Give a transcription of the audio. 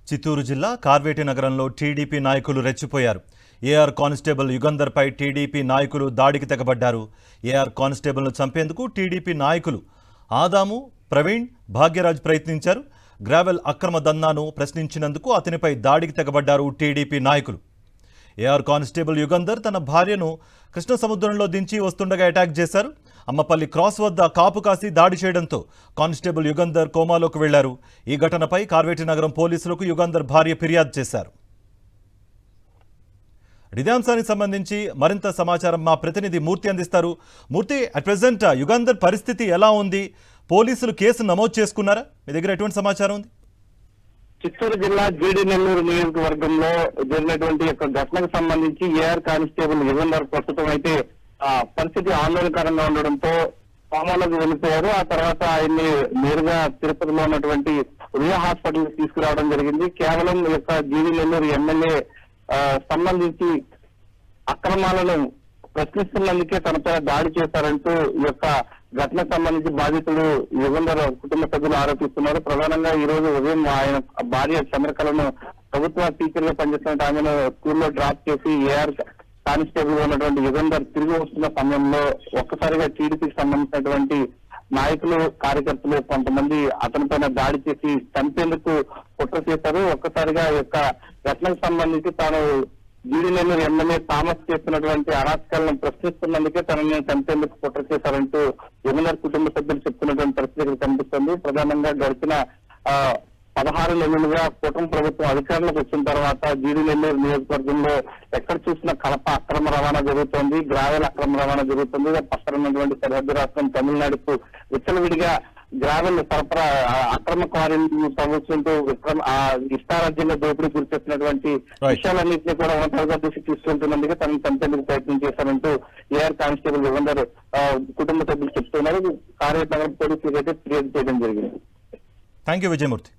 చిత్తూరు జిల్లా కార్వేటి నగరంలో టీడీపీ నాయకులు రెచ్చిపోయారు. ఏఆర్ కానిస్టేబుల్ యుగంధర్పై టీడీపీ నాయకులు దాడికి తెగబడ్డారు. ఏఆర్ కానిస్టేబుల్ను చంపేందుకు టీడీపీ నాయకులు ఆదాము, ప్రవీణ్, భాగ్యరాజ్ ప్రయత్నించారు. గ్రావెల్ అక్రమ దందాను ప్రశ్నించినందుకు అతనిపై దాడికి తెగబడ్డారు టీడీపీ నాయకులు. ఏఆర్ కానిస్టేబుల్ యుగంధర్ తన భార్యను కృష్ణ సముద్రంలో దించి వస్తుండగా అటాక్ చేశారు. అమ్మపల్లి క్రాస్ వద్ద కాపు కాసి దాడి చేయడంతో కానిస్టేబుల్ యుగంధర్ కోమాలోకి వెళ్లారు. ఈ ఘటనపై కార్వేటి నగరం పోలీసులకు యుగంధర్ భార్య ఫిర్యాదు చేశారు. ఇదే అంశానికి సంబంధించి మరింత సమాచారం మా ప్రతినిధి మూర్తి అందిస్తారు. మూర్తి, అట్ ప్రెజెంట్ యుగంధర్ పరిస్థితి ఎలా ఉంది? పోలీసులు కేసు నమోదు చేసుకున్నారా? మీ దగ్గర ఎటువంటి సమాచారం ఉంది? చిత్తూరు జిల్లా జీడి నెల్లూరు నియోజకవర్గంలో జరిగినటువంటి యొక్క ఘటనకు సంబంధించి ఏఆర్ కానిస్టేబుల్ యుగంధర్ ప్రస్తుతం అయితే పరిస్థితి ఆందోళనకరంగా ఉండడంతో కోమాలోకి వెళ్ళిపోయారు. ఆ తర్వాత ఆయన్ని నేరుగా తిరుపతిలో ఉన్నటువంటి రియా హాస్పిటల్ తీసుకురావడం జరిగింది. కేవలం ఈ యొక్క జీడి నెల్లూరు ఎమ్మెల్యే సంబంధించి అక్రమాలను ప్రశ్నిస్తున్నందుకే తనపై దాడి చేశారంటూ ఈ యొక్క ఘటనకు సంబంధించి బాధితుడు యుగంధర్ కుటుంబ సభ్యులు ఆరోపిస్తున్నారు. ప్రధానంగా ఈ రోజు ఉదయం ఆయన భార్య చంద్రకళను ప్రభుత్వ టీచర్ గా పనిచేస్తున్న ఆమెను స్కూల్లో డ్రాప్ చేసి ఏఆర్ కానిస్టేబుల్ ఉన్నటువంటి యుగంధర్ తిరిగి వస్తున్న సమయంలో ఒక్కసారిగా టీడీపీకి సంబంధించినటువంటి నాయకులు, కార్యకర్తలు కొంతమంది అతనిపైన దాడి చేసి చంపేందుకు కుట్ర చేశారు. ఒక్కసారిగా ఈ యొక్క ఘటనకు సంబంధించి తాను జీడి నెల్లూరు ఎమ్మెల్యే థామస్ చేస్తున్నటువంటి అరాచకాలను ప్రశ్నిస్తున్నందుకే తనని చంపేందుకు కుట్ర చేశారంటూ యుగంధర్ కుటుంబ సభ్యులు చెప్తున్నటువంటి పరిస్థితి కనిపిస్తుంది. ప్రధానంగా గడిచిన 16 నెలలుగా కూటమి ప్రభుత్వం అధికారంలోకి వచ్చిన తర్వాత జీడి నెల్లూరు నియోజకవర్గంలో ఎక్కడ చూసినా కలప అక్రమ రవాణా జరుగుతోంది, గ్రావెల్ అక్రమ రవాణా జరుగుతుంది. పక్కన ఉన్నటువంటి సరిహద్దు రాష్ట్రం తమిళనాడుకు విచ్చలవిడిగా గ్రావెల్ సరఫరా అక్రమ క్వారీలు తవ్వుతుంటూ ఇష్టారాజ్యంగా దోపిడీ గురిచేస్తున్నటువంటి విషయాలన్నింటినీ కూడా ఉన్నతాలుగా దృష్టి తీసుకుంటున్నందుకే తనను చంపేందుకు ప్రయత్నం చేశారంటూ ఏఆర్ కానిస్టేబుల్ యుగంధర్ కుటుంబ సభ్యులు చెప్తున్నారు. కార్వేటి నగరం పోలీసులకు అయితే ఫిర్యాదు చేయడం జరిగింది. Thank you Vijayamurthy.